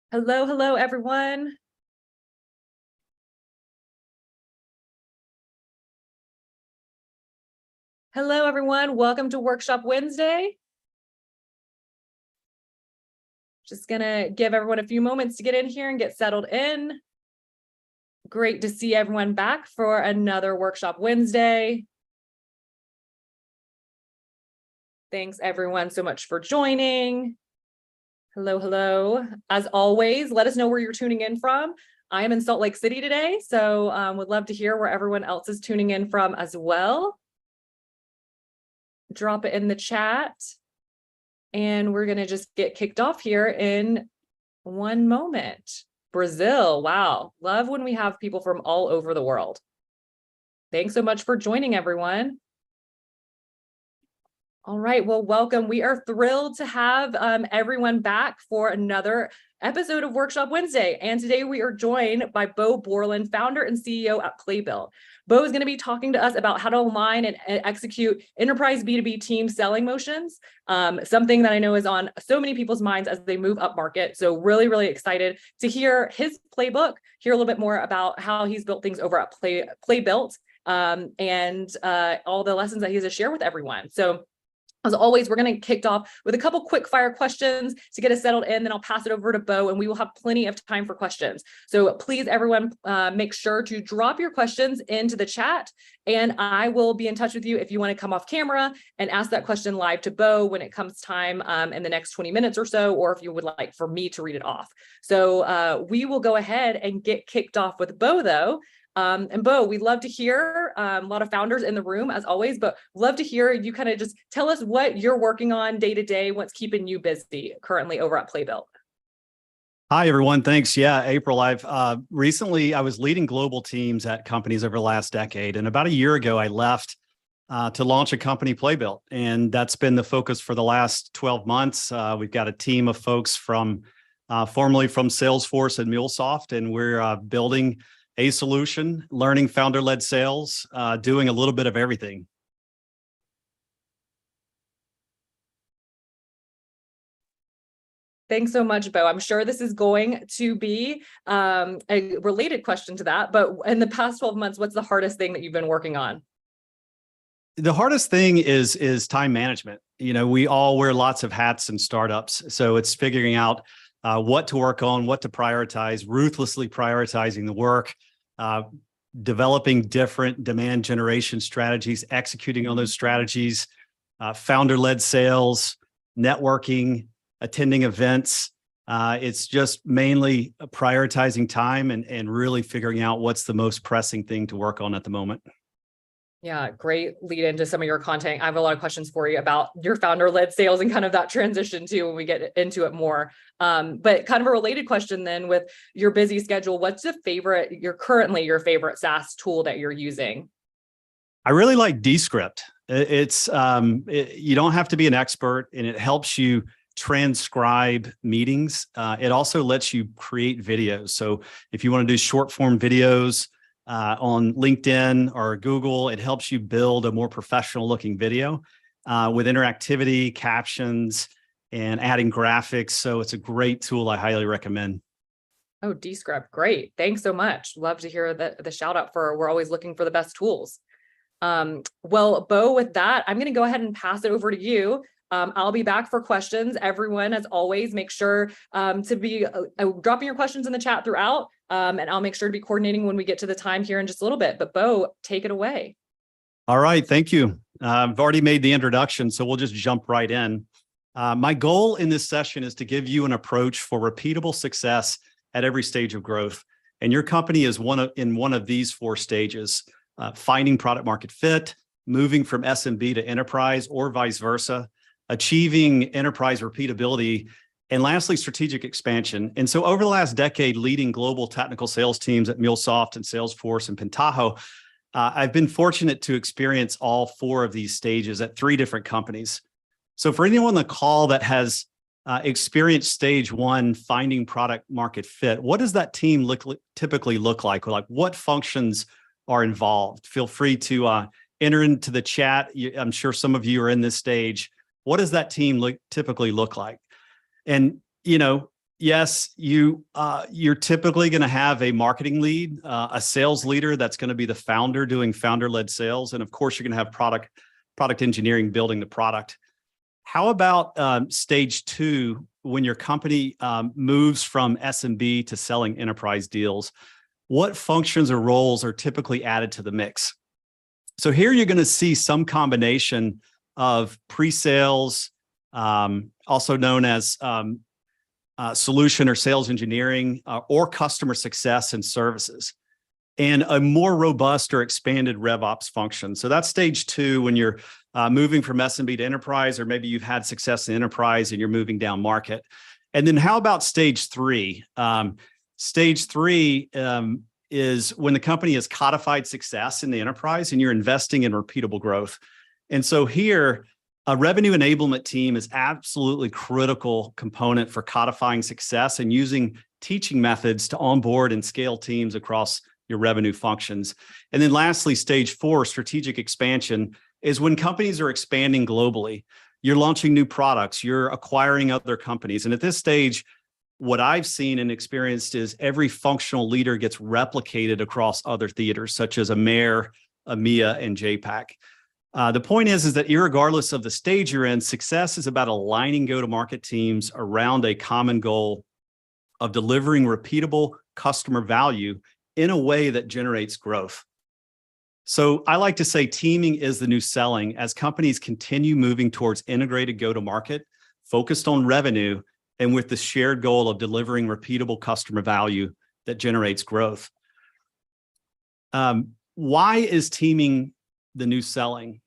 Hello, hello, everyone. Hello, everyone. Welcome to Workshop Wednesday. Just gonna give everyone a few moments to get in here and get settled in. Great to see everyone back for another Workshop Wednesday. Thanks everyone so much for joining. Hello, hello. As always, let us know where you're tuning in from. I am in Salt Lake City today, so would love to hear where everyone else is tuning in from as well. Drop it in the chat. And we're going to just get kicked off here in one moment. Brazil. Wow. Love when we have people from all over the world. Thanks so much for joining, everyone. All right. Well, welcome. We are thrilled to have everyone back for another episode of Workshop Wednesday. And today we are joined by Bo Borland, founder and CEO at Playbill. Bo is going to be talking to us about how to align and execute enterprise B2B team selling motions, something that I know is on so many people's minds as they move up market. So really, really excited to hear his playbook, hear a little bit more about how he's built things over at Playbill, and all the lessons that he has to share with everyone. So as always, we're going to kick off with a couple quick fire questions to get us settled in. Then I'll pass it over to Bo and we will have plenty of time for questions. So please, everyone, make sure to drop your questions into the chat and I will be in touch with you if you want to come off camera and ask that question live to Bo when it comes time in the next 20 minutes or so, or if you would like for me to read it off. So we will go ahead and get kicked off with Bo though. And Bo, we'd love to hear a lot of founders in the room as always, but love to hear you kind of just tell us what you're working on day to day, what's keeping you busy currently over at Playbill. Hi, everyone. Thanks. Yeah, April, I was leading global teams at companies over the last decade. And about a year ago, I left to launch a company, Playbill. And that's been the focus for the last 12 months. We've got a team of folks from formerly from Salesforce and Mulesoft, and we're building a solution, learning founder-led sales, doing a little bit of everything. Thanks so much, Bo. I'm sure this is going to be a related question to that, but in the past 12 months, what's the hardest thing that you've been working on? The hardest thing is time management. You know, we all wear lots of hats in startups, so it's figuring out what to work on, what to prioritize, ruthlessly prioritizing the work, developing different demand generation strategies, executing on those strategies, founder-led sales, networking, attending events. It's just mainly prioritizing time and really figuring out what's the most pressing thing to work on at the moment. Yeah, great lead into some of your content. I have a lot of questions for you about your founder-led sales and kind of that transition too when we get into it more. But kind of a related question then with your busy schedule, what's currently your favorite SaaS tool that you're using? I really like Descript. You don't have to be an expert and it helps you transcribe meetings. It also lets you create videos. So if you want to do short form videos, on LinkedIn or Google, it helps you build a more professional looking video with interactivity, captions, and adding graphics. So it's a great tool. I highly recommend. Oh, Descript. Great. Thanks so much. Love to hear the shout out for we're always looking for the best tools. Well, Bo, with that, I'm going to go ahead and pass it over to you. I'll be back for questions. Everyone, as always, make sure to be dropping your questions in the chat throughout, and I'll make sure to be coordinating when we get to the time here in just a little bit. But Bo, take it away. All right, thank you. I've already made the introduction, so we'll just jump right in. My goal in this session is to give you an approach for repeatable success at every stage of growth. And your company is in one of these four stages: finding product market fit, moving from SMB to enterprise or vice versa, achieving enterprise repeatability, and lastly, strategic expansion. And so over the last decade, leading global technical sales teams at Mulesoft and Salesforce and Pentaho, I've been fortunate to experience all four of these stages at 3 different companies. So for anyone on the call that has experienced stage 1, finding product market fit, what does that team typically look like? Like what functions are involved? Feel free to enter into the chat. I'm sure some of you are in this stage. What does that team typically look like? And, you know, yes, you're typically going to have a marketing lead, a sales leader that's going to be the founder doing founder-led sales, and of course, you're going to have product engineering building the product. How about stage 2, when your company moves from SMB to selling enterprise deals? What functions or roles are typically added to the mix? So here you're going to see some combination of pre-sales, also known as solution or sales engineering, or customer success and services, and a more robust or expanded RevOps function. So that's stage 2 when you're moving from SMB to enterprise, or maybe you've had success in enterprise and you're moving down market. And then how about stage 3? Stage 3 is when the company has codified success in the enterprise and you're investing in repeatable growth. And so here, a revenue enablement team is absolutely critical component for codifying success and using teaching methods to onboard and scale teams across your revenue functions. And then lastly, stage 4, strategic expansion, is when companies are expanding globally. You're launching new products, you're acquiring other companies. And at this stage, what I've seen and experienced is every functional leader gets replicated across other theaters, such as AMER, EMEA, and JPAC. The point is that irregardless of the stage you're in, success is about aligning go-to-market teams around a common goal of delivering repeatable customer value in a way that generates growth. So I like to say teaming is the new selling as companies continue moving towards integrated go-to-market, focused on revenue, and with the shared goal of delivering repeatable customer value that generates growth. Why is teaming the new selling?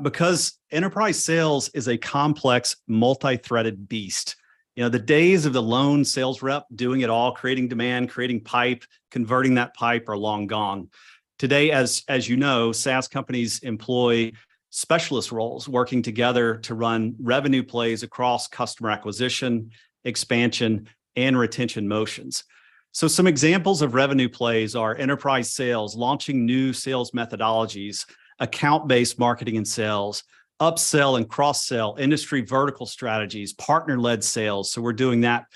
Because enterprise sales is a complex, multi-threaded beast. You know, the days of the lone sales rep doing it all, creating demand, creating pipe, converting that pipe are long gone. Today, as you know, SaaS companies employ specialist roles working together to run revenue plays across customer acquisition, expansion, and retention motions. So some examples of revenue plays are enterprise sales, launching new sales methodologies, account-based marketing and sales, upsell and cross-sell, industry vertical strategies, partner-led sales. So we're doing that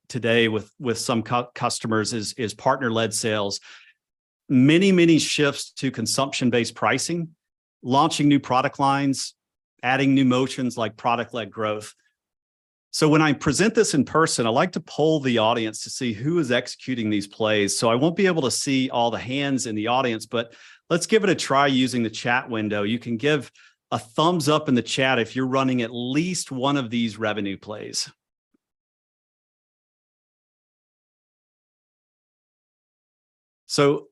today with some customers is partner-led sales. Many shifts to consumption-based pricing, launching new product lines, adding new motions like product-led growth. So when I present this in person, I like to poll the audience to see who is executing these plays. So I won't be able to see all the hands in the audience, but let's give it a try using the chat window. You can give a thumbs up in the chat if you're running at least one of these revenue plays. So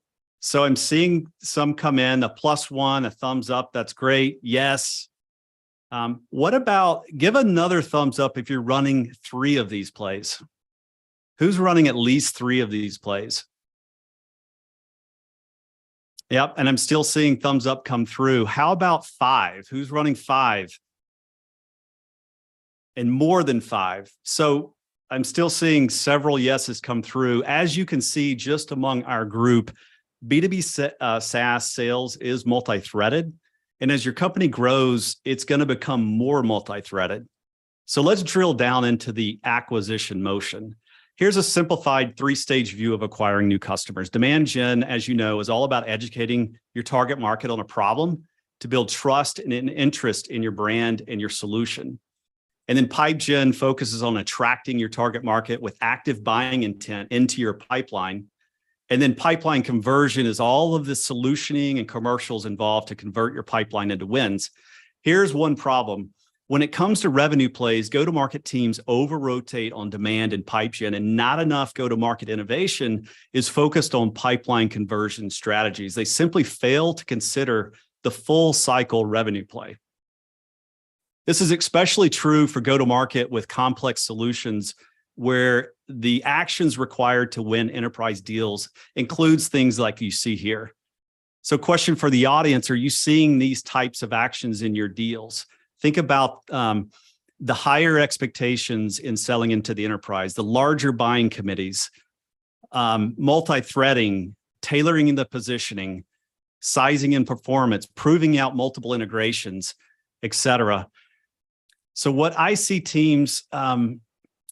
I'm seeing some come in, a +1, a thumbs up, that's great, yes. What about, give another thumbs up if you're running 3 of these plays. Who's running at least 3 of these plays? Yep, and I'm still seeing thumbs up come through. How about 5? Who's running 5? And more than 5. So I'm still seeing several yeses come through. As you can see, just among our group, B2B SaaS sales is multi-threaded. And as your company grows, it's going to become more multi-threaded. So let's drill down into the acquisition motion. Here's a simplified 3-stage view of acquiring new customers. Demand gen, as you know, is all about educating your target market on a problem to build trust and an interest in your brand and your solution. And then pipe gen focuses on attracting your target market with active buying intent into your pipeline. And then pipeline conversion is all of the solutioning and commercials involved to convert your pipeline into wins. Here's one problem. When it comes to revenue plays, go-to-market teams over-rotate on demand and pipe gen, and not enough go-to-market innovation is focused on pipeline conversion strategies. They simply fail to consider the full cycle revenue play. This is especially true for go-to-market with complex solutions where the actions required to win enterprise deals includes things like you see here. So question for the audience, are you seeing these types of actions in your deals? Think about the higher expectations in selling into the enterprise, the larger buying committees, multi-threading, tailoring the positioning, sizing and performance, proving out multiple integrations, etc. So what I see teams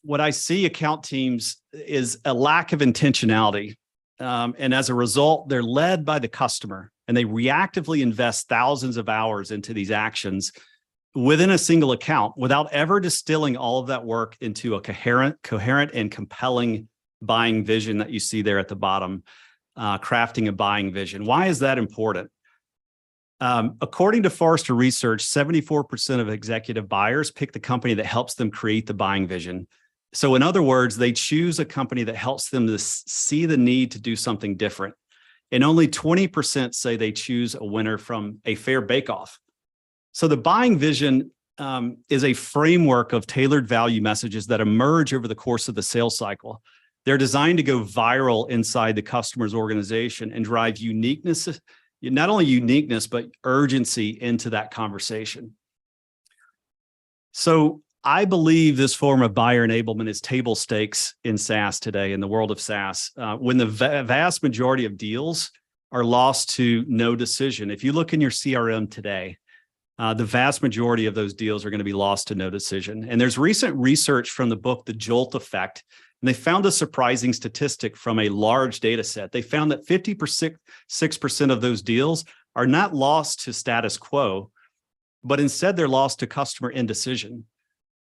what I see account teams is a lack of intentionality. And as a result, they're led by the customer and they reactively invest thousands of hours into these actions within a single account without ever distilling all of that work into a coherent and compelling buying vision that you see there at the bottom, crafting a buying vision. Why is that important? According to Forrester Research, 74% of executive buyers pick the company that helps them create the buying vision. So in other words, they choose a company that helps them to see the need to do something different. And only 20% say they choose a winner from a fair bake-off. So the buying vision is a framework of tailored value messages that emerge over the course of the sales cycle. They're designed to go viral inside the customer's organization and drive uniqueness, not only uniqueness, but urgency into that conversation. So I believe this form of buyer enablement is table stakes in SaaS today, in the world of SaaS, when the vast majority of deals are lost to no decision. If you look in your CRM today, the vast majority of those deals are going to be lost to no decision. And there's recent research from the book, The Jolt Effect, and they found a surprising statistic from a large data set. They found that 56% of those deals are not lost to status quo, but instead they're lost to customer indecision.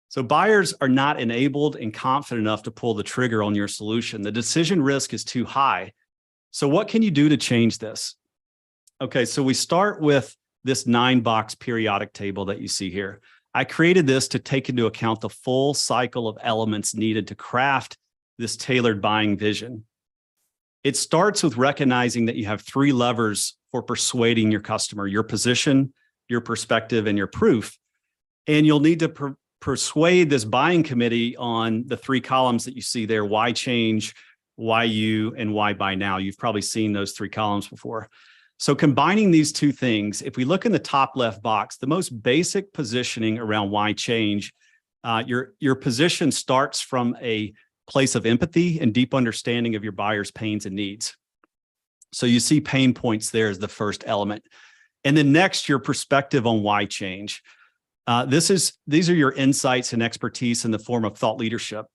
So buyers are not enabled and confident enough to pull the trigger on your solution. The decision risk is too high. So what can you do to change this? Okay, so we start with this 9-box periodic table that you see here. I created this to take into account the full cycle of elements needed to craft this tailored buying vision. It starts with recognizing that you have 3 levers for persuading your customer: your position, your perspective, and your proof. And you'll need to persuade this buying committee on the 3 columns that you see there: why change, why you, and why buy now. You've probably seen those 3 columns before. So combining these 2 things, if we look in the top left box, the most basic positioning around why change, your position starts from a place of empathy and deep understanding of your buyer's pains and needs. So you see pain points there as the first element. And then next, your perspective on why change. These are your insights and expertise in the form of thought leadership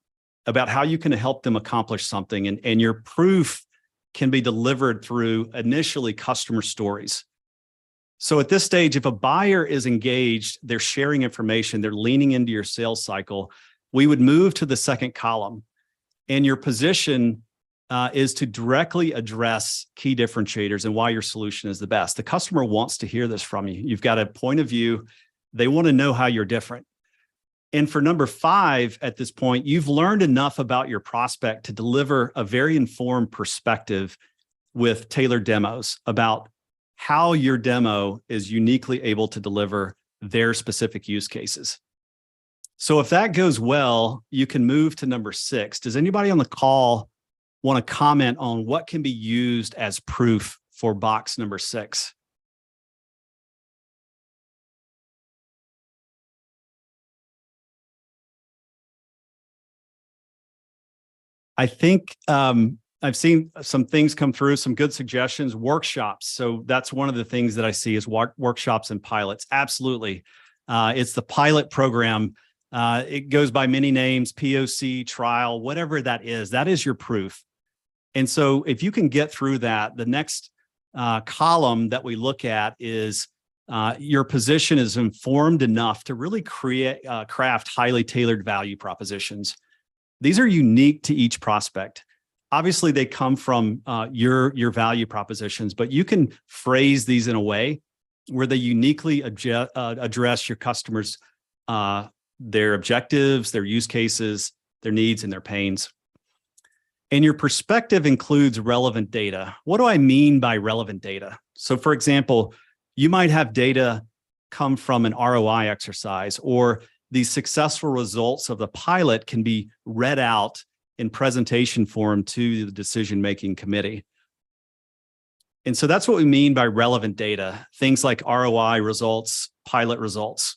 about how you can help them accomplish something. And your proof can be delivered through initially customer stories. So at this stage, if a buyer is engaged, they're sharing information, they're leaning into your sales cycle, we would move to the second column. And your position is to directly address key differentiators and why your solution is the best. The customer wants to hear this from you. You've got a point of view. They want to know how you're different. And for number 5, at this point, you've learned enough about your prospect to deliver a very informed perspective with tailored demos about how your demo is uniquely able to deliver their specific use cases. So if that goes well, you can move to number 6. Does anybody on the call want to comment on what can be used as proof for box number 6? I think I've seen some things come through, some good suggestions, workshops. So that's one of the things that I see is workshops and pilots. Absolutely. It's the pilot program. It goes by many names: POC, trial, whatever that is your proof. And so if you can get through that, the next column that we look at is your position is informed enough to really craft highly tailored value propositions. These are unique to each prospect. Obviously, they come from your value propositions, but you can phrase these in a way where they uniquely address your customers' their objectives, their use cases, their needs, and their pains. And your perspective includes relevant data. What do I mean by relevant data? So, for example, you might have data come from an ROI exercise, or the successful results of the pilot can be read out in presentation form to the decision-making committee. And so that's what we mean by relevant data, things like ROI results, pilot results.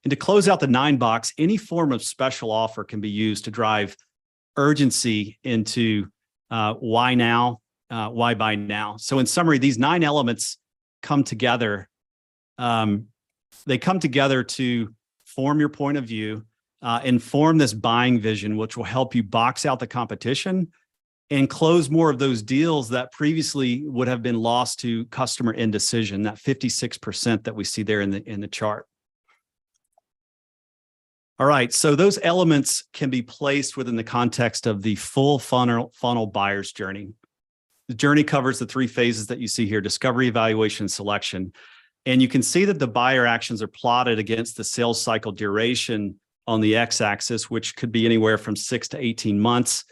And to close out the 9-box, any form of special offer can be used to drive urgency into why now, why buy now. So in summary, these 9 elements come together. They come together to form your point of view, inform this buying vision, which will help you box out the competition and close more of those deals that previously would have been lost to customer indecision, that 56% that we see there in the chart. All right, so those elements can be placed within the context of the full funnel buyer's journey. The journey covers the three phases that you see here: discovery, evaluation, selection. And you can see that the buyer actions are plotted against the sales cycle duration on the x-axis, which could be anywhere from 6 to 18 months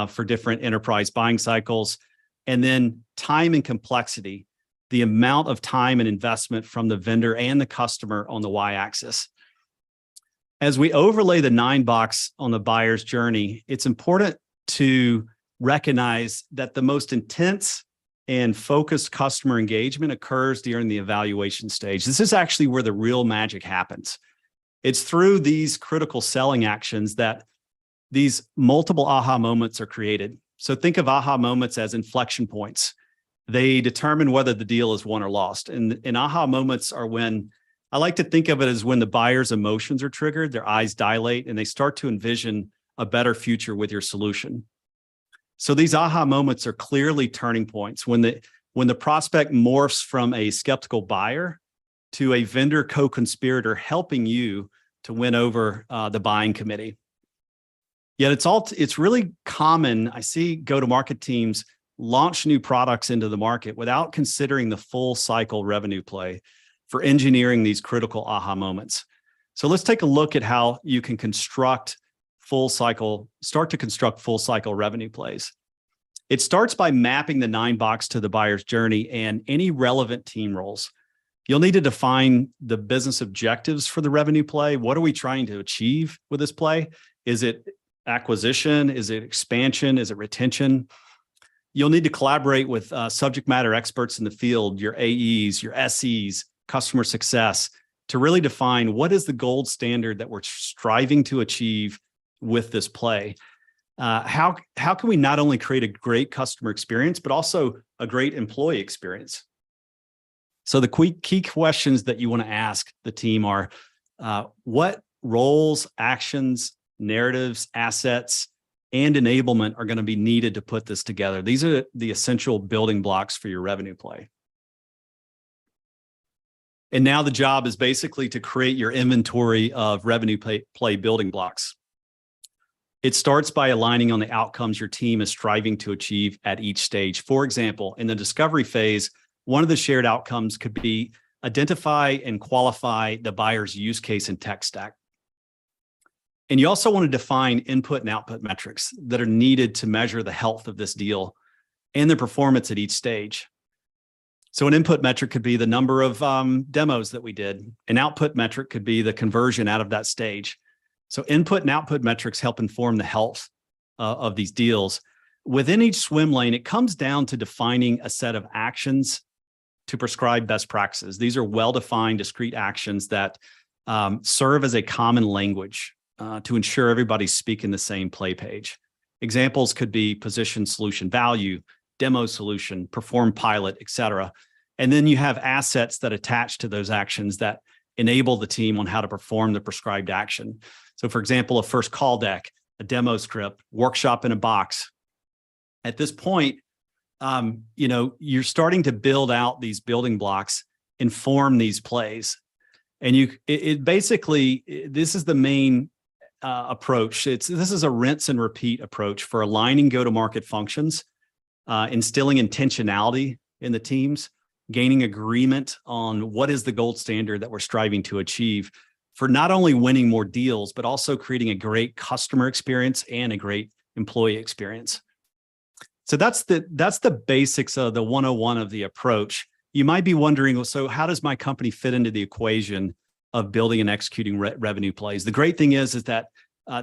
for different enterprise buying cycles. And then time and complexity, the amount of time and investment from the vendor and the customer on the y-axis. As we overlay the 9 box on the buyer's journey, it's important to recognize that the most intense and focused customer engagement occurs during the evaluation stage. This is actually where the real magic happens. It's through these critical selling actions that these multiple aha moments are created. So think of aha moments as inflection points. They determine whether the deal is won or lost. And aha moments are when, I like to think of it as when the buyer's emotions are triggered, their eyes dilate, and they start to envision a better future with your solution. So these aha moments are clearly turning points when the prospect morphs from a skeptical buyer to a vendor co-conspirator helping you to win over the buying committee. Yet it's really common. I see go-to-market teams launch new products into the market without considering the full cycle revenue play for engineering these critical aha moments. So let's take a look at how you can start to construct full cycle revenue plays. It starts by mapping the 9 box to the buyer's journey and any relevant team roles. You'll need to define the business objectives for the revenue play. What are we trying to achieve with this play? Is it acquisition? Is it expansion? Is it retention? You'll need to collaborate with subject matter experts in the field, your AEs, your SEs, customer success, to really define what is the gold standard that we're striving to achieve with this play. How can we not only create a great customer experience, but also a great employee experience? So the key questions that you want to ask the team are, what roles, actions, narratives, assets, and enablement are going to be needed to put this together? These are the essential building blocks for your revenue play. And now the job is basically to create your inventory of revenue play building blocks. It starts by aligning on the outcomes your team is striving to achieve at each stage. For example, in the discovery phase, one of the shared outcomes could be identify and qualify the buyer's use case and tech stack. And you also want to define input and output metrics that are needed to measure the health of this deal and the performance at each stage. So an input metric could be the number of demos that we did. An output metric could be the conversion out of that stage. So input and output metrics help inform the health of these deals. Within each swim lane, it comes down to defining a set of actions to prescribe best practices. These are well-defined, discrete actions that serve as a common language to ensure everybody's speaking the same play page. Examples could be position, solution, value, demo solution, perform pilot, et cetera. And then you have assets that attach to those actions that enable the team on how to perform the prescribed action. So for example, a first call deck, a demo script, workshop in a box. At this point, you're starting to build out these building blocks, inform these plays. And basically, this is the main approach. This is a rinse and repeat approach for aligning go-to-market functions, instilling intentionality in the teams, gaining agreement on what is the gold standard that we're striving to achieve for not only winning more deals, but also creating a great customer experience and a great employee experience. So that's the basics of the 101 of the approach. You might be wondering, well, so how does my company fit into the equation of building and executing revenue plays? The great thing is that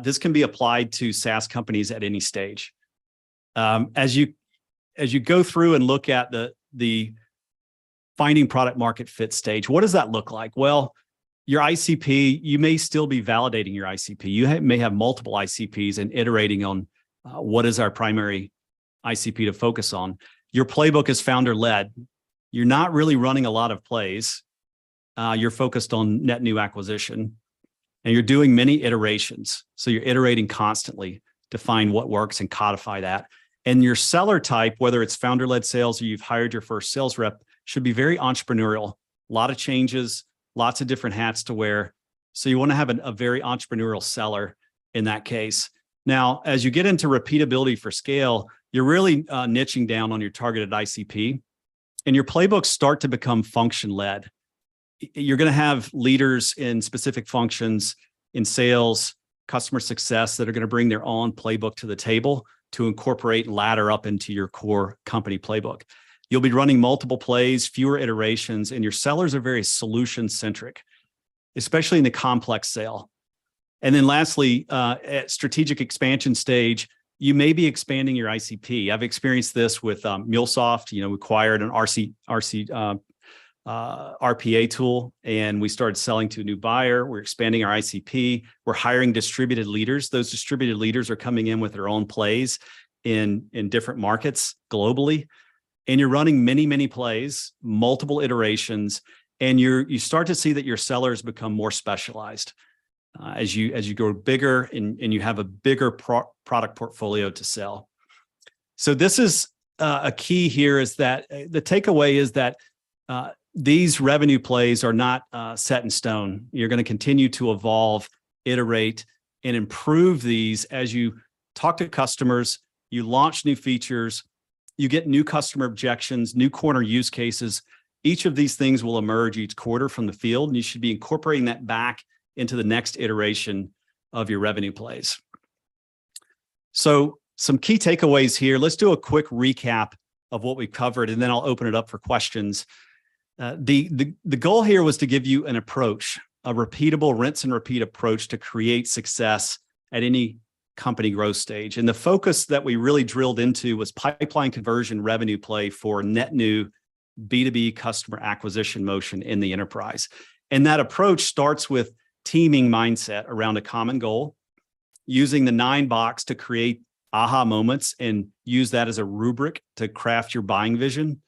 this can be applied to SaaS companies at any stage. As you go through and look at the finding product market fit stage, what does that look like? Well, your ICP, you may still be validating your ICP. You may have multiple ICPs and iterating on what is our primary ICP to focus on. Your playbook is founder-led. You're not really running a lot of plays. You're focused on net new acquisition. and you're doing many iterations. So you're iterating constantly to find what works and codify that. And your seller type, whether it's founder-led sales or you've hired your first sales rep, should be very entrepreneurial. A lot of changes, lots of different hats to wear. So you want to have a very entrepreneurial seller in that case. Now, as you get into repeatability for scale, you're really niching down on your targeted ICP, and your playbooks start to become function-led. You're going to have leaders in specific functions in sales, customer success that are going to bring their own playbook to the table to incorporate and ladder up into your core company playbook. You'll be running multiple plays, fewer iterations, and your sellers are very solution-centric, especially in the complex sale. And then lastly, at strategic expansion stage, you may be expanding your ICP. I've experienced this with Mulesoft. We acquired an RPA tool, and we started selling to a new buyer. We're expanding our ICP. We're hiring distributed leaders. Those distributed leaders are coming in with their own plays in different markets globally. And you're running many plays, multiple iterations, and you start to see that your sellers become more specialized as you grow bigger and you have a bigger product portfolio to sell. So this is a key here, is that the takeaway is that these revenue plays are not set in stone. You're going to continue to evolve, iterate, and improve these as you talk to customers, you launch new features, you get new customer objections, new corner use cases. Each of these things will emerge each quarter from the field, and you should be incorporating that back into the next iteration of your revenue plays. So some key takeaways here. Let's do a quick recap of what we've covered, and then I'll open it up for questions. The goal here was to give you an approach, a repeatable, rinse and repeat approach to create success at any company growth stage. And the focus that we really drilled into was pipeline conversion revenue play for net new B2B customer acquisition motion in the enterprise. And that approach starts with teaming mindset around a common goal, using the 9-box to create aha moments and use that as a rubric to craft your buying vision,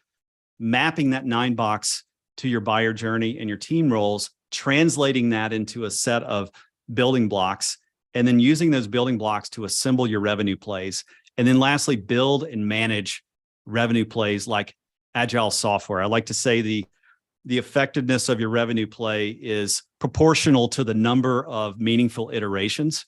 mapping that 9-box to your buyer journey and your team roles, translating that into a set of building blocks, and then using those building blocks to assemble your revenue plays. And then lastly, build and manage revenue plays like agile software. I like to say the effectiveness of your revenue play is proportional to the number of meaningful iterations.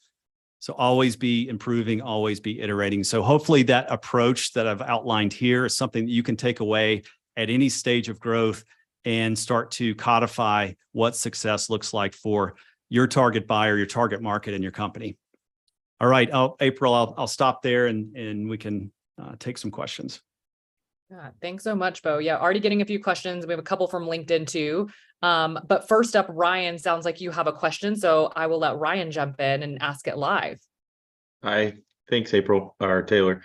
So always be improving, always be iterating. So hopefully that approach that I've outlined here is something that you can take away at any stage of growth and start to codify what success looks like for your target buyer, your target market, and your company. All right, April, I'll stop there and we can take some questions. Yeah, thanks so much, Bo. Yeah, already getting a few questions. We have a couple from LinkedIn too. But first up, Ryan, sounds like you have a question. So I will let Ryan jump in and ask it live. Hi, thanks, April or Taylor.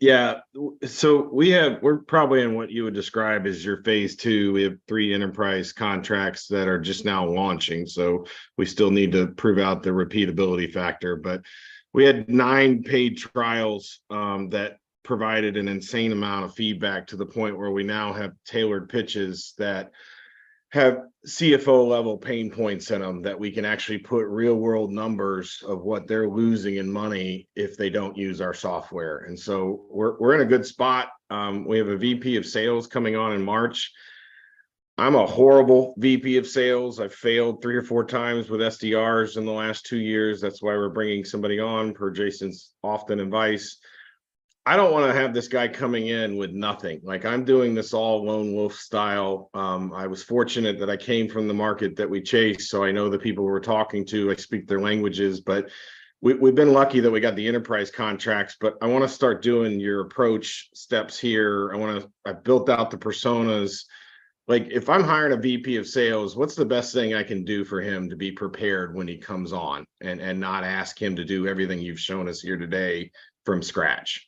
Yeah, so we're probably in what you would describe as your phase 2. We have 3 enterprise contracts that are just now launching. So we still need to prove out the repeatability factor, but we had 9 paid trials that provided an insane amount of feedback to the point where we now have tailored pitches that have CFO level pain points in them that we can actually put real world numbers of what they're losing in money if they don't use our software. And so we're in a good spot. We have a VP of sales coming on in March. I'm a horrible VP of sales. I've failed 3 or 4 times with SDRs in the last 2 years. That's why we're bringing somebody on per Jason's often advice. I don't want to have this guy coming in with nothing. Like, I'm doing this all lone wolf style. I was fortunate that I came from the market that we chase, so I know the people we're talking to. I speak their languages, but we've been lucky that we got the enterprise contracts. But I want to start doing your approach steps here. I built out the personas. Like, if I'm hiring a VP of sales, what's the best thing I can do for him to be prepared when he comes on, and not ask him to do everything you've shown us here today from scratch?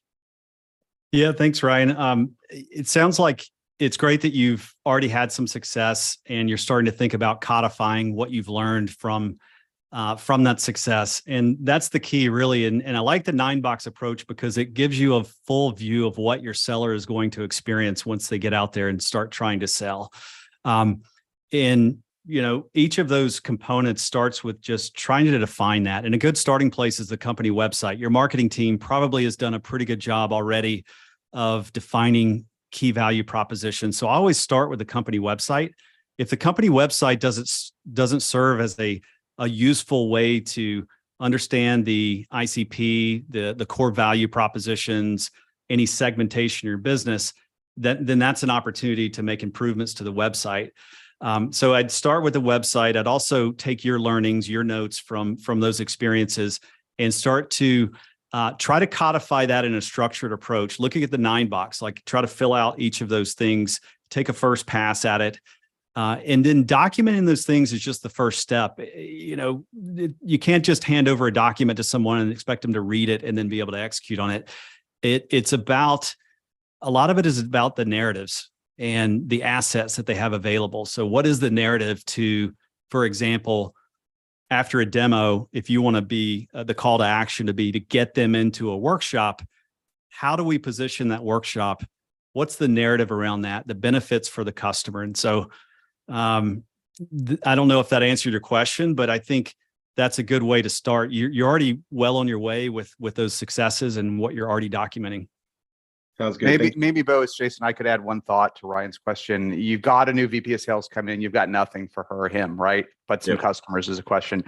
Yeah, thanks, Ryan. It sounds like it's great that you've already had some success and you're starting to think about codifying what you've learned from that success. And that's the key, really. And I like the 9-box approach because it gives you a full view of what your seller is going to experience once they get out there and start trying to sell. And each of those components starts with just trying to define that. And a good starting place is the company website. Your marketing team probably has done a pretty good job already of defining key value propositions. So I always start with the company website. If the company website doesn't serve as a useful way to understand the ICP, the core value propositions, any segmentation in your business, then that's an opportunity to make improvements to the website. So I'd start with the website. I'd also take your learnings, your notes from those experiences, and start to try to codify that in a structured approach, looking at the 9-box, like try to fill out each of those things, take a first pass at it. And then documenting those things is just the first step. You can't just hand over a document to someone and expect them to read it and then be able to execute on it. It's about, a lot of it is about the narratives and the assets that they have available. So what is the narrative to, for example, after a demo, if you want to be the call to action to get them into a workshop, how do we position that workshop? What's the narrative around that, the benefits for the customer? And so I don't know if that answered your question, but I think that's a good way to start. You're already well on your way with those successes and what you're already documenting. Sounds good. Maybe Bo, it's Jason. I could add one thought to Ryan's question. You've got a new VP of sales coming in. You've got nothing for her or him, right? But some customers is a question.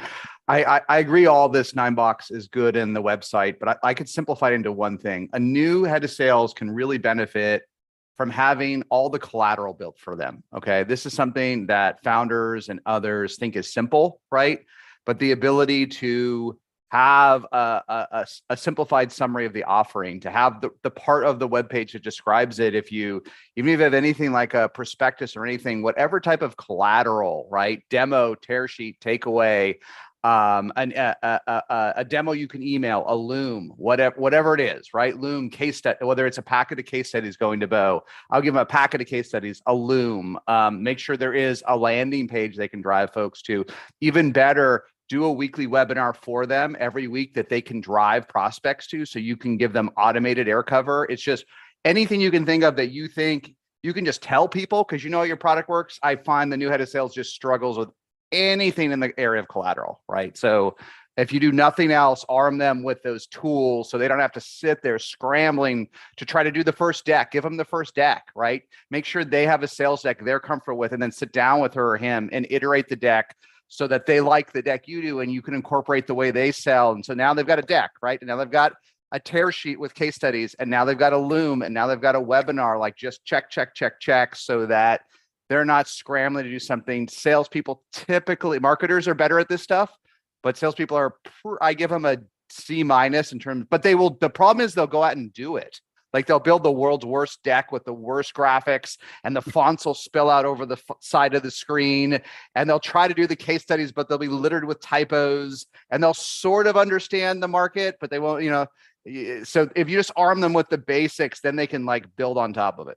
I agree. All this 9-box is good in the website, but I could simplify it into one thing. A new head of sales can really benefit from having all the collateral built for them. Okay, this is something that founders and others think is simple, right? But the ability to have a simplified summary of the offering, to have the part of the webpage that describes it, even if you have anything like a prospectus or anything, whatever type of collateral, right? Demo, tear sheet, takeaway, a demo you can email, a Loom, whatever it is, right? Loom, case study, whether it's a packet of case studies going to Bo, I'll give them a packet of case studies, a Loom, make sure there is a landing page they can drive folks to. Even better, do a weekly webinar for them every week that they can drive prospects to, so you can give them automated air cover. It's just anything you can think of that you think you can just tell people because you know how your product works. I find the new head of sales just struggles with anything in the area of collateral, right? So if you do nothing else, arm them with those tools so they don't have to sit there scrambling to try to do the first deck. Give them the first deck, right? Make sure they have a sales deck they're comfortable with, and then sit down with her or him and iterate the deck so that they like the deck you do and you can incorporate the way they sell. And so now they've got a deck, right? And now they've got a tear sheet with case studies, and now they've got a Loom, and now they've got a webinar, like just check, so that they're not scrambling to do something. Salespeople typically, marketers are better at this stuff, but salespeople are, I give them a C- in terms, but the problem is they'll go out and do it. Like they'll build the world's worst deck with the worst graphics, and the fonts will spill out over the side of the screen, and they'll try to do the case studies, but they'll be littered with typos, and they'll sort of understand the market, but they won't, so if you just arm them with the basics, then they can like build on top of it.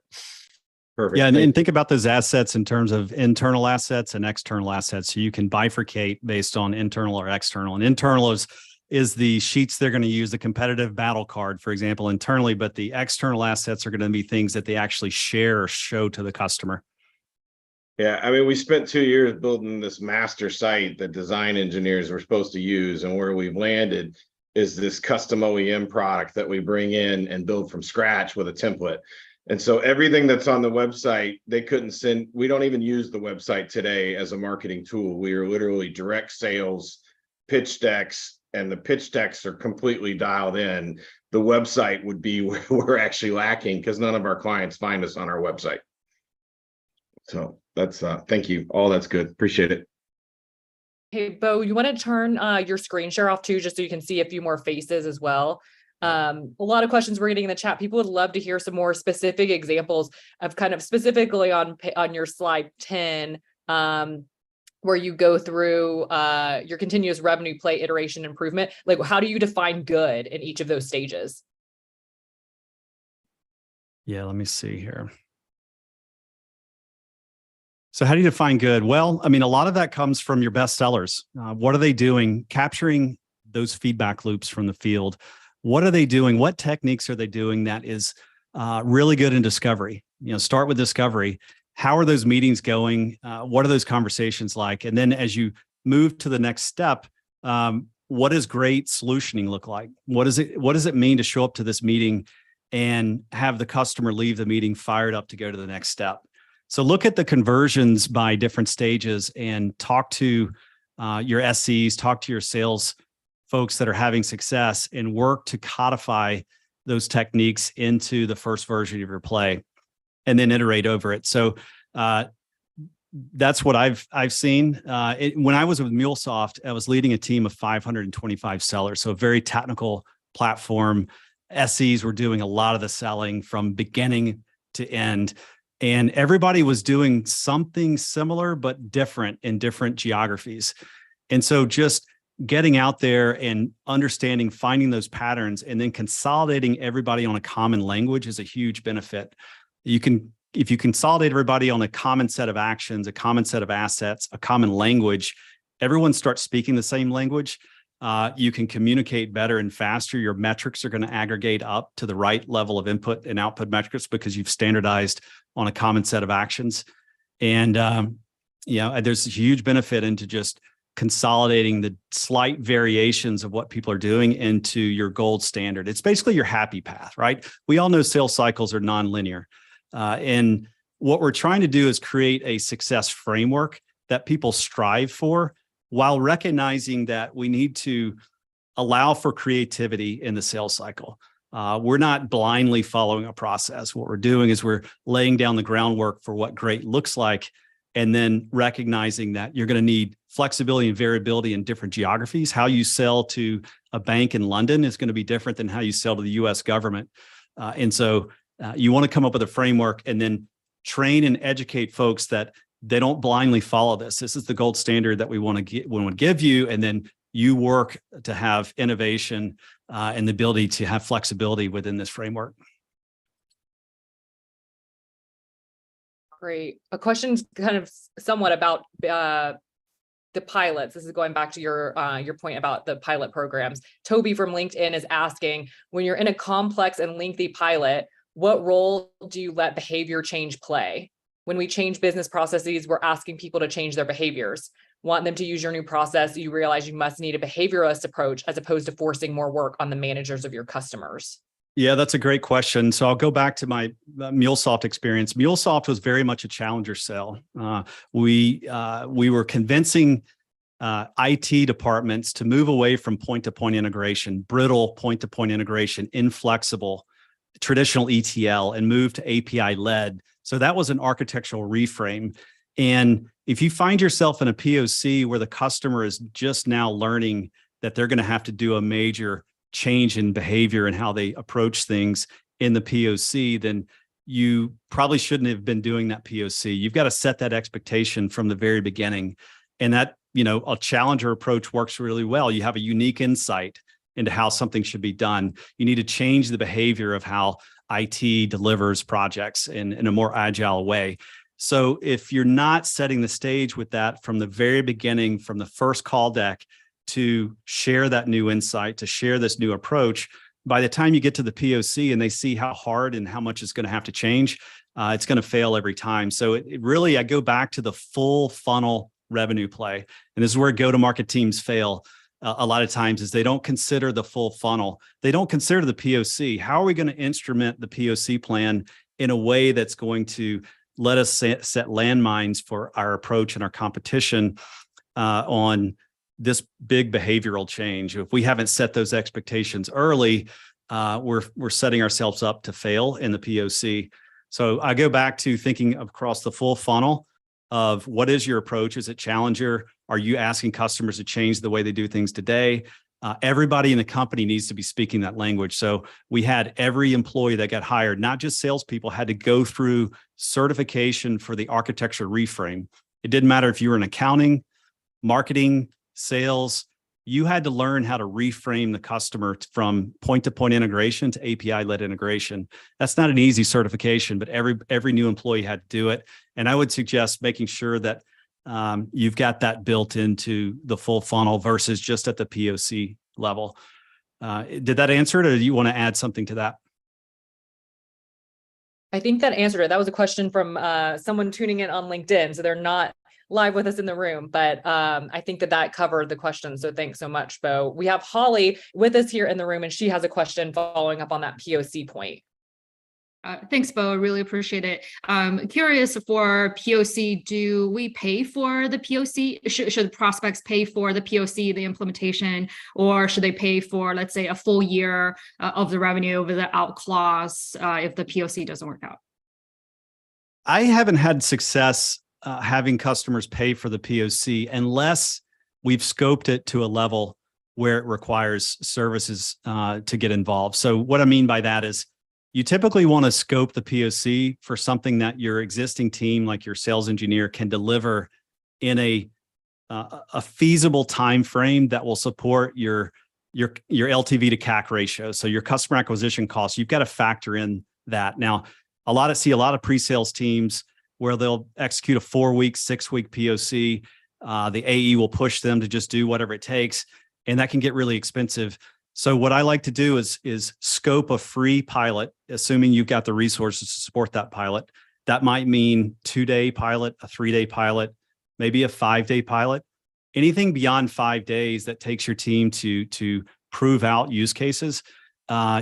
Perfect. Yeah, and think about those assets in terms of internal assets and external assets. So you can bifurcate based on internal or external. And internal is the sheets they're going to use, the competitive battle card, for example, internally, but the external assets are going to be things that they actually share or show to the customer. Yeah, I mean, we spent 2 years building this master site that design engineers were supposed to use, and where we've landed is this custom OEM product that we bring in and build from scratch with a template. And so everything that's on the website, they couldn't send. We don't even use the website today as a marketing tool. We are literally direct sales, pitch decks, and the pitch decks are completely dialed in. The website would be where we're actually lacking because none of our clients find us on our website. So that's thank you. All that's good. Appreciate it. Hey, Bo, you want to turn your screen share off too, just so you can see a few more faces as well. A lot of questions we're getting in the chat. People would love to hear some more specific examples of kind of specifically on your slide 10, where you go through your continuous revenue play iteration improvement. Like, how do you define good in each of those stages? Yeah, let me see here. So how do you define good? Well, I mean, a lot of that comes from your best sellers. What are they doing? Capturing those feedback loops from the field. What are they doing? What techniques are they doing that is really good in discovery? Start with discovery how are those meetings going? What are those conversations like? And then as you move to the next step, what does great solutioning look like? What does it mean to show up to this meeting and have the customer leave the meeting fired up to go to the next step? So look at the conversions by different stages and talk to your SCs, talk to your sales folks that are having success, and work to codify those techniques into the first version of your play and then iterate over it. So that's what I've seen. When I was with Mulesoft, I was leading a team of 525 sellers, so a very technical platform. SEs were doing a lot of the selling from beginning to end, and everybody was doing something similar but different in different geographies. And so just getting out there and understanding, finding those patterns, and then consolidating everybody on a common language is a huge benefit. If you consolidate everybody on a common set of actions, a common set of assets, a common language, everyone starts speaking the same language. You can communicate better and faster. Your metrics are going to aggregate up to the right level of input and output metrics because you've standardized on a common set of actions. And there's a huge benefit into just consolidating the slight variations of what people are doing into your gold standard. It's basically your happy path, right? We all know sales cycles are nonlinear. And what we're trying to do is create a success framework that people strive for, while recognizing that we need to allow for creativity in the sales cycle. We're not blindly following a process. What we're doing is we're laying down the groundwork for what great looks like, and then recognizing that you're going to need flexibility and variability in different geographies. How you sell to a bank in London is going to be different than how you sell to the US government. And so you want to come up with a framework and then train and educate folks that they don't blindly follow this. This is the gold standard that we want to give you. And then you work to have innovation and the ability to have flexibility within this framework. Great. A question kind of somewhat about the pilots. This is going back to your point about the pilot programs. Toby from LinkedIn is asking, when you're in a complex and lengthy pilot, what role do you let behavior change play? When we change business processes, we're asking people to change their behaviors. Want them to use your new process, you realize you must need a behavioralist approach as opposed to forcing more work on the managers of your customers. Yeah, that's a great question. So I'll go back to my Mulesoft experience. Mulesoft was very much a challenger sell. We were convincing IT departments to move away from point-to-point integration, brittle point-to-point integration, inflexible, traditional ETL, and move to API-led. So that was an architectural reframe. And if you find yourself in a POC where the customer is just now learning that they're going to have to do a major change in behavior and how they approach things in the POC, then you probably shouldn't have been doing that POC. You've got to set that expectation from the very beginning. And that, a challenger approach works really well. You have a unique insight into how something should be done. You need to change the behavior of how IT delivers projects in a more agile way. So if you're not setting the stage with that from the very beginning, from the first call deck, to share that new insight, to share this new approach, by the time you get to the POC and they see how hard and how much it's going to have to change, it's going to fail every time. So it really, I go back to the full funnel revenue play. And this is where go-to-market teams fail a lot of times, is they don't consider the full funnel. They don't consider the POC. How are we going to instrument the POC plan in a way that's going to let us set landmines for our approach and our competition on this big behavioral change? If we haven't set those expectations early, we're setting ourselves up to fail in the POC. So I go back to thinking across the full funnel of what is your approach? Is it challenger? Are you asking customers to change the way they do things today? Everybody in the company needs to be speaking that language. So we had every employee that got hired, not just salespeople, had to go through certification for the architecture reframe. It didn't matter if you were in accounting, marketing, sales, you had to learn how to reframe the customer from point-to-point integration to API-led integration. That's not an easy certification, but every new employee had to do it. And I would suggest making sure that you've got that built into the full funnel versus just at the POC level. Did that answer it, or do you want to add something to that? I think that answered it. That was a question from someone tuning in on LinkedIn. So they're not live with us in the room, but I think that covered the question. So thanks so much, Bo. We have Holly with us here in the room, and she has a question following up on that POC point. Thanks, Bo. I really appreciate it. Curious for POC, do we pay for the POC? Should prospects pay for the POC, the implementation, or should they pay for, let's say, a full year of the revenue over the out clause if the POC doesn't work out? I haven't had success having customers pay for the POC unless we've scoped it to a level where it requires services to get involved. So what I mean by that is you typically want to scope the POC for something that your existing team, like your sales engineer, can deliver in a feasible time frame that will support your LTV to CAC ratio. So your customer acquisition costs, you've got to factor in that. Now, a lot of pre-sales teams where they'll execute a 4-week, 6-week POC. The AE will push them to just do whatever it takes, and that can get really expensive. So what I like to do is scope a free pilot, assuming you've got the resources to support that pilot. That might mean 2-day pilot, a 3-day pilot, maybe a 5-day pilot. Anything beyond 5 days that takes your team to prove out use cases,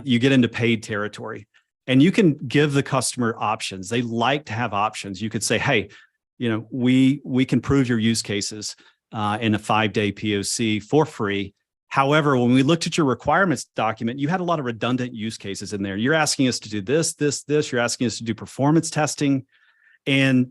you get into paid territory. And you can give the customer options. They like to have options. You could say, hey, we can prove your use cases in a 5-day POC for free. However, when we looked at your requirements document, you had a lot of redundant use cases in there. You're asking us to do this. You're asking us to do performance testing. And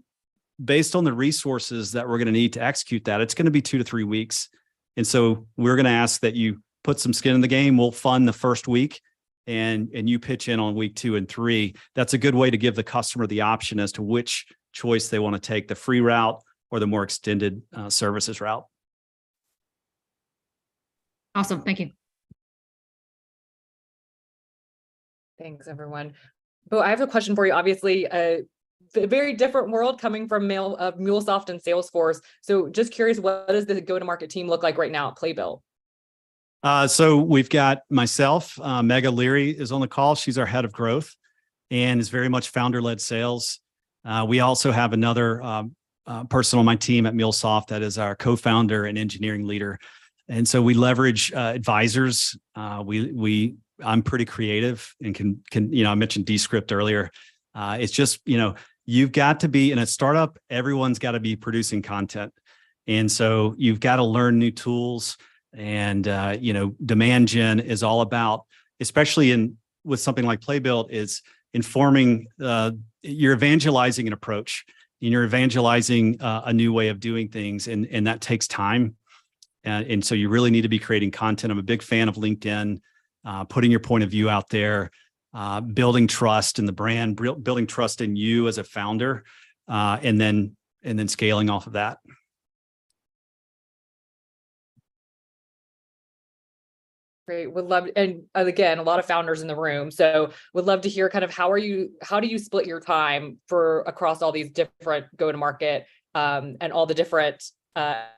based on the resources that we're going to need to execute that, it's going to be 2 to 3 weeks. And so we're going to ask that you put some skin in the game. We'll fund the first week and you pitch in on week 2 and 3. That's a good way to give the customer the option as to which choice they want to take, the free route or the more extended services route. Awesome. Thank you. Thanks, everyone. Bo, I have a question for you. Obviously, a very different world coming from Mulesoft and Salesforce. So just curious, what does the go-to-market team look like right now at Playbill? So we've got myself, Mega Leary is on the call. She's our head of growth and is very much founder-led sales. We also have another person on my team at Mulesoft that is our co-founder and engineering leader. And so we leverage advisors. I'm pretty creative and can I mentioned Descript earlier. It's just, you've got to be in a startup, everyone's got to be producing content. And so you've got to learn new tools and, demand gen is all about, especially with something like Playbill, is informing, you're evangelizing an approach and you're evangelizing a new way of doing things. And that takes time. And so you really need to be creating content. I'm a big fan of LinkedIn, putting your point of view out there, building trust in the brand, building trust in you as a founder, and then scaling off of that. Great. Would love, and again, a lot of founders in the room. So would love to hear kind of how do you split your time across all these different go-to-market and all the different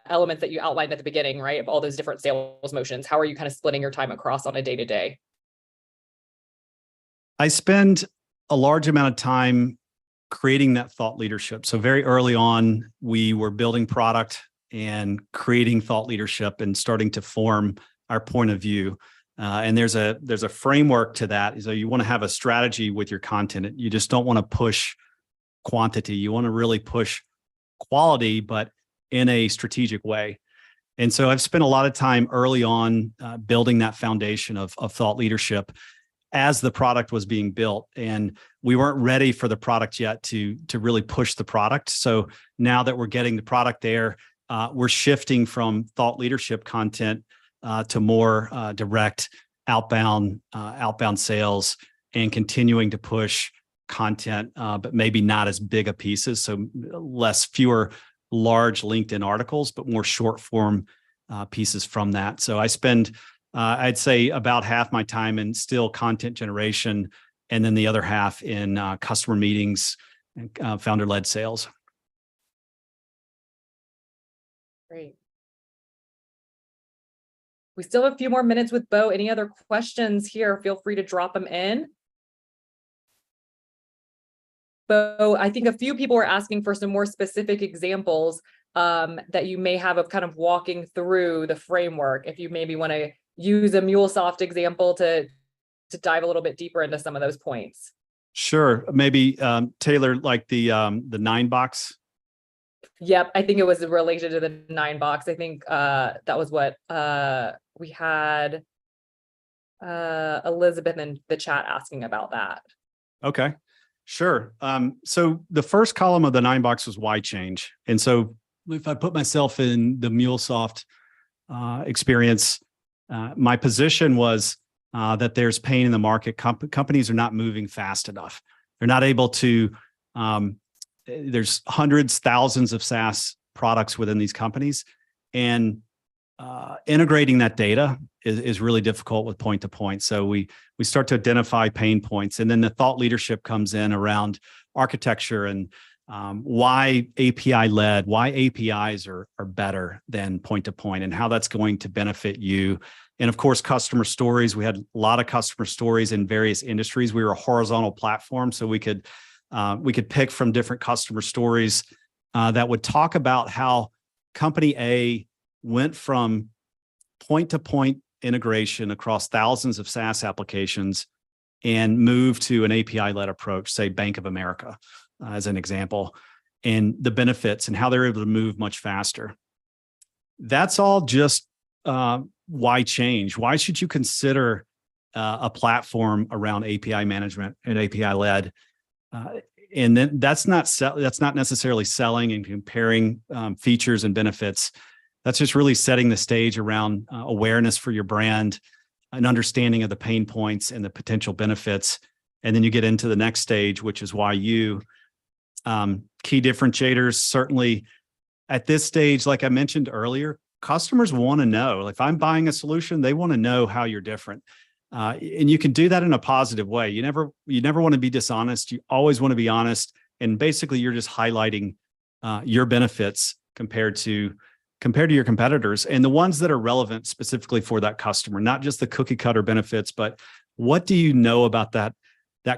elements that you outlined at the beginning, right? Of all those different sales motions. How are you kind of splitting your time across on a day-to-day? I spend a large amount of time creating that thought leadership. So very early on, we were building product and creating thought leadership and starting to form our point of view. And there's a framework to that. So you want to have a strategy with your content. You just don't want to push quantity. You want to really push quality, but in a strategic way. And so I've spent a lot of time early on building that foundation of thought leadership as the product was being built. And we weren't ready for the product yet to really push the product. So now that we're getting the product there, we're shifting from thought leadership content to more direct outbound sales and continuing to push content, but maybe not as big a pieces. So fewer large LinkedIn articles, but more short form pieces from that. So I spend, I'd say about half my time in still content generation, and then the other half in customer meetings and founder-led sales. Great. We still have a few more minutes with Bo. Any other questions here? Feel free to drop them in. Bo, I think a few people were asking for some more specific examples that you may have of kind of walking through the framework. If you maybe want to use a Mulesoft example to dive a little bit deeper into some of those points. Sure. Maybe Taylor, like the 9-box. Yep, I think it was related to the 9-box. I think that was what we had Elizabeth in the chat asking about that. Okay, sure. So the first column of the 9-box was why change. And so if I put myself in the Mulesoft experience, my position was that there's pain in the market. Companies are not moving fast enough. They're not able to, there's hundreds, thousands of SaaS products within these companies. And integrating that data is really difficult with point to point. So we start to identify pain points, and then the thought leadership comes in around architecture and why API led, why APIs are better than point to point, and how that's going to benefit you. And of course, customer stories. We had a lot of customer stories in various industries. We were a horizontal platform, so we could pick from different customer stories that would talk about how company A went from point-to-point integration across thousands of SaaS applications and moved to an API-led approach, say Bank of America, as an example, and the benefits and how they're able to move much faster. That's all just why change. Why should you consider a platform around API management and API-led? And then that's not necessarily selling and comparing features and benefits. That's just really setting the stage around awareness for your brand, an understanding of the pain points and the potential benefits. And then you get into the next stage, which is why you. Key differentiators, certainly at this stage, like I mentioned earlier, customers want to know. If I'm buying a solution, they want to know how you're different. And you can do that in a positive way. You never want to be dishonest. You always want to be honest. And basically, you're just highlighting your benefits compared to your competitors, and the ones that are relevant specifically for that customer, not just the cookie cutter benefits, but what do you know about that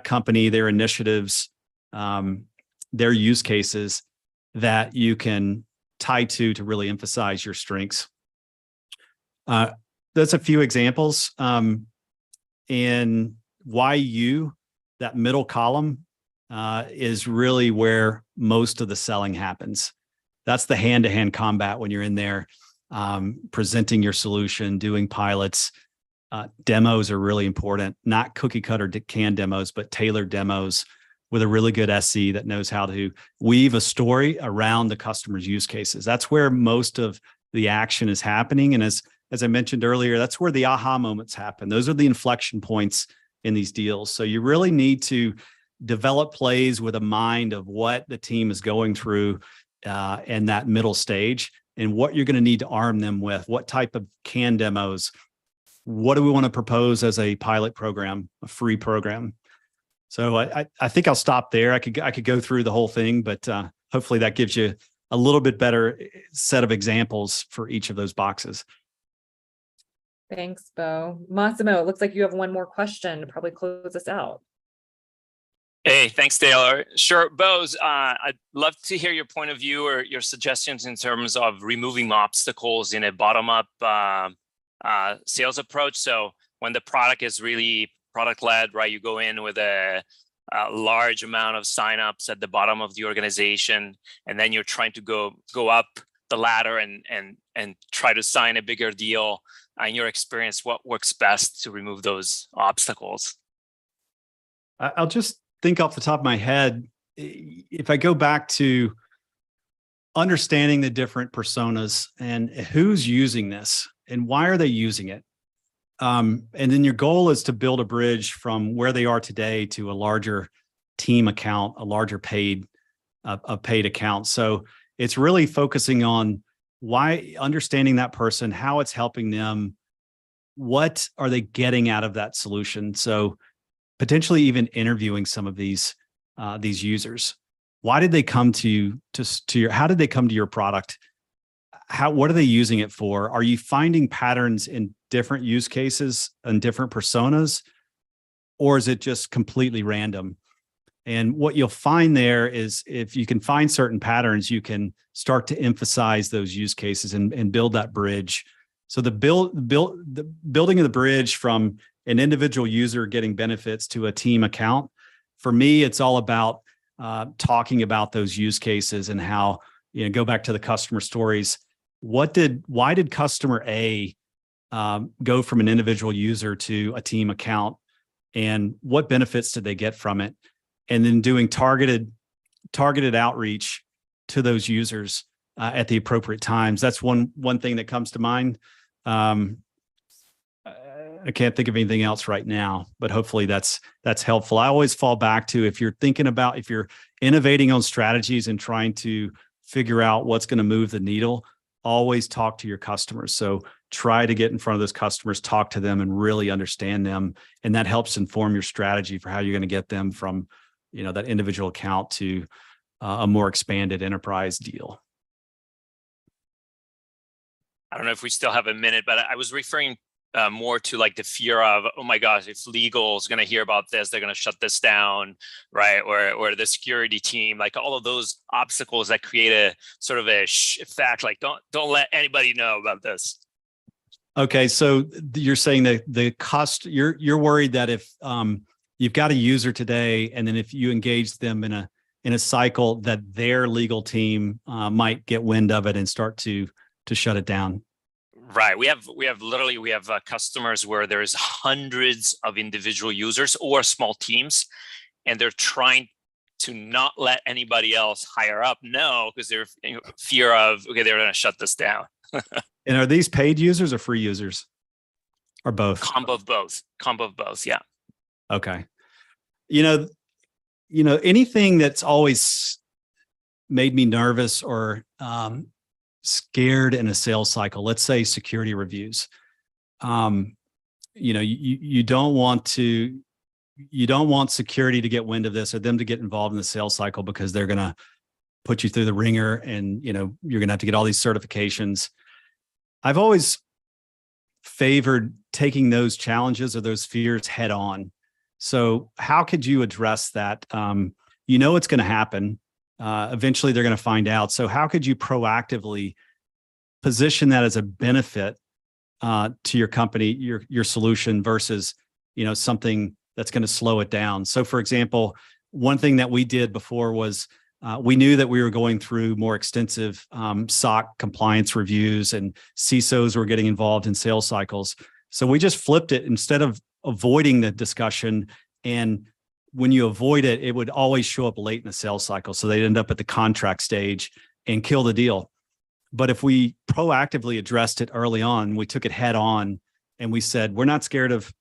company, their initiatives, their use cases that you can tie to really emphasize your strengths. That's a few examples. And why you, that middle column, is really where most of the selling happens. That's the hand-to-hand combat when you're in there, presenting your solution, doing pilots. Demos are really important, not cookie cutter canned demos, but tailored demos with a really good SE that knows how to weave a story around the customer's use cases. That's where most of the action is happening. And as I mentioned earlier, that's where the aha moments happen. Those are the inflection points in these deals. So you really need to develop plays with a mind of what the team is going through in that middle stage, and what you're going to need to arm them with. What type of canned demos? What do we want to propose as a pilot program, a free program? So I think I'll stop there. I could go through the whole thing, but hopefully that gives you a little bit better set of examples for each of those boxes. Thanks, Bo. Massimo, it looks like you have one more question to probably close us out. Hey, thanks, Taylor. Sure, Bose, I'd love to hear your point of view or your suggestions in terms of removing obstacles in a bottom-up sales approach. So when the product is really product-led, right, you go in with a large amount of signups at the bottom of the organization, and then you're trying to go up the ladder and try to sign a bigger deal. In your experience, what works best to remove those obstacles? I'll just think off the top of my head, if I go back to understanding the different personas and who's using this and why are they using it. And then your goal is to build a bridge from where they are today to a larger team account, a larger paid account. So it's really focusing on why, understanding that person, how it's helping them, what are they getting out of that solution. So potentially even interviewing some of these users. Why did they come to your? How did they come to your product? What are they using it for? Are you finding patterns in different use cases and different personas, or is it just completely random? And what you'll find there is if you can find certain patterns, you can start to emphasize those use cases and build that bridge. So the building of the bridge from an individual user getting benefits to a team account, for me, it's all about talking about those use cases and how, go back to the customer stories. Why did customer A go from an individual user to a team account, and what benefits did they get from it? And then doing targeted outreach to those users at the appropriate times. That's one thing that comes to mind. I can't think of anything else right now, but hopefully that's helpful. I always fall back to, if you're innovating on strategies and trying to figure out what's going to move the needle, always talk to your customers. So try to get in front of those customers, talk to them and really understand them. And that helps inform your strategy for how you're going to get them from, that individual account to a more expanded enterprise deal. I don't know if we still have a minute, but I was referring more to like the fear of, oh my gosh, if legal is going to hear about this, they're going to shut this down, right? Or the security team, like all of those obstacles that create a sort of a fact, like don't let anybody know about this. Okay, so you're saying that you're worried that if you've got a user today, and then if you engage them in a cycle, that their legal team might get wind of it and start to shut it down. Right. We have customers where there's hundreds of individual users or small teams, and they're trying to not let anybody else higher up know because they're fear of, okay, they're going to shut this down. And are these paid users or free users, or both? Combo of both. Yeah. Okay. Anything that's always made me nervous or scared in a sales cycle, let's say security reviews. You don't want security to get wind of this or them to get involved in the sales cycle, because they're going to put you through the ringer, and you're going to have to get all these certifications. I've always favored taking those challenges or those fears head on. So how could you address that? It's going to happen. Eventually they're going to find out. So how could you proactively position that as a benefit to your company, your solution, versus, something that's going to slow it down? So for example, one thing that we did before was we knew that we were going through more extensive SOC compliance reviews, and CISOs were getting involved in sales cycles. So we just flipped it. Instead of avoiding the discussion, and when you avoid it, it would always show up late in the sales cycle. So they'd end up at the contract stage and kill the deal. But if we proactively addressed it early on, we took it head on, and we said, we're not scared of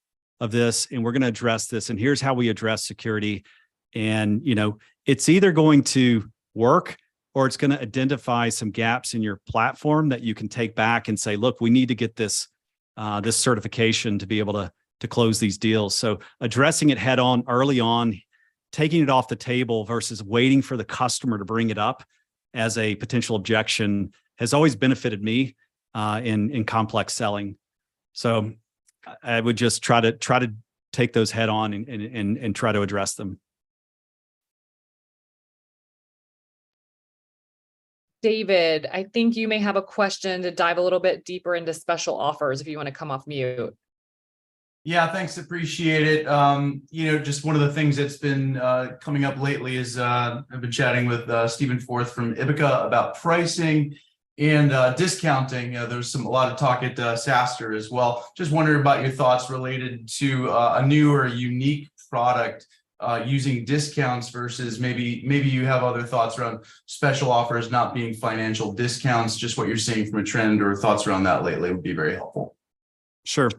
this, and we're going to address this. And here's how we address security. And, it's either going to work, or it's going to identify some gaps in your platform that you can take back and say, look, we need to get this certification to be able to close these deals. So addressing it head on early on, taking it off the table versus waiting for the customer to bring it up as a potential objection has always benefited me in complex selling. So I would just try to take those head on and try to address them. David, I think you may have a question to dive a little bit deeper into special offers if you want to come off mute. Yeah, thanks. Appreciate it. Just one of the things that's been coming up lately is I've been chatting with Stephen Forth from Ibica about pricing and discounting. There's a lot of talk at SaaStr as well. Just wondering about your thoughts related to a new or unique product using discounts versus maybe you have other thoughts around special offers not being financial discounts. Just what you're seeing from a trend or thoughts around that lately would be very helpful. Sure.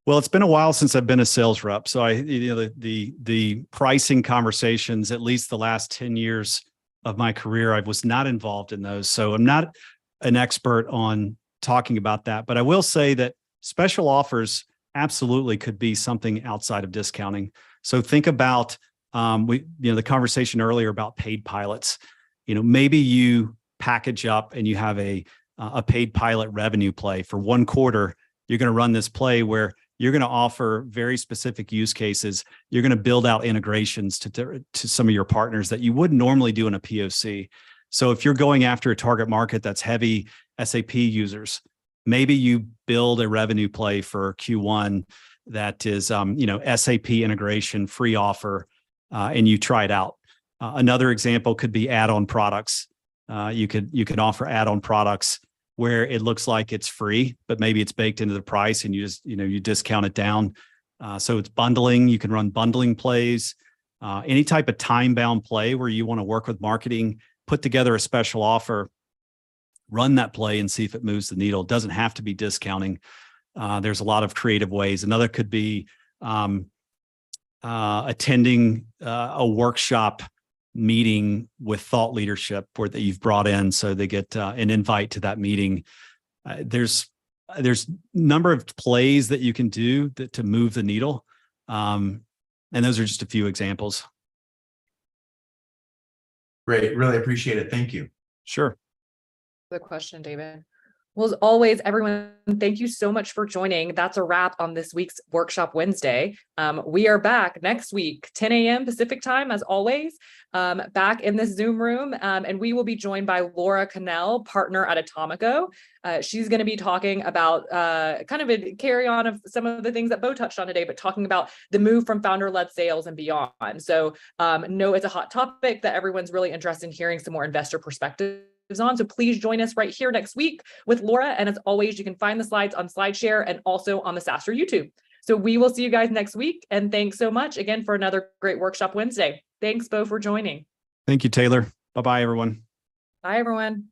Well, it's been a while since I've been a sales rep. So the pricing conversations, at least the last 10 years of my career, I was not involved in those. So I'm not an expert on talking about that, but I will say that special offers absolutely could be something outside of discounting. So think about the conversation earlier about paid pilots. Maybe you package up and you have a paid pilot revenue play for one quarter. You're going to run this play where You're going to offer very specific use cases. You're going to build out integrations to some of your partners that you wouldn't normally do in a POC. So if you're going after a target market that's heavy SAP users, maybe you build a revenue play for Q1 that is, SAP integration, free offer, and you try it out. Another example could be add-on products. You could offer add-on products where it looks like it's free, but maybe it's baked into the price and you just, you discount it down. So it's bundling. You can run bundling plays, any type of time-bound play where you want to work with marketing, put together a special offer, run that play and see if it moves the needle. It doesn't have to be discounting. There's a lot of creative ways. Another could be attending a workshop meeting with thought leadership where that you've brought in, so they get an invite to that meeting. There's number of plays that you can do to move the needle, and those are just a few examples. Great, really appreciate it. Thank you. Sure. The question, David. Well, as always, everyone, thank you so much for joining. That's a wrap on this week's Workshop Wednesday. We are back next week, 10 a.m. Pacific time, as always, back in this Zoom room. And we will be joined by Laura Cannell, partner at Atomico. She's going to be talking about kind of a carry on of some of the things that Bo touched on today, but talking about the move from founder-led sales and beyond. So no, it's a hot topic that everyone's really interested in hearing some more investor perspectives on. So please join us right here next week with Laura. And as always, you can find the slides on SlideShare and also on the SaaStr YouTube. So we will see you guys next week. And thanks so much again for another great Workshop Wednesday. Thanks, Bo, for joining. Thank you, Taylor. Bye-bye, everyone. Bye, everyone.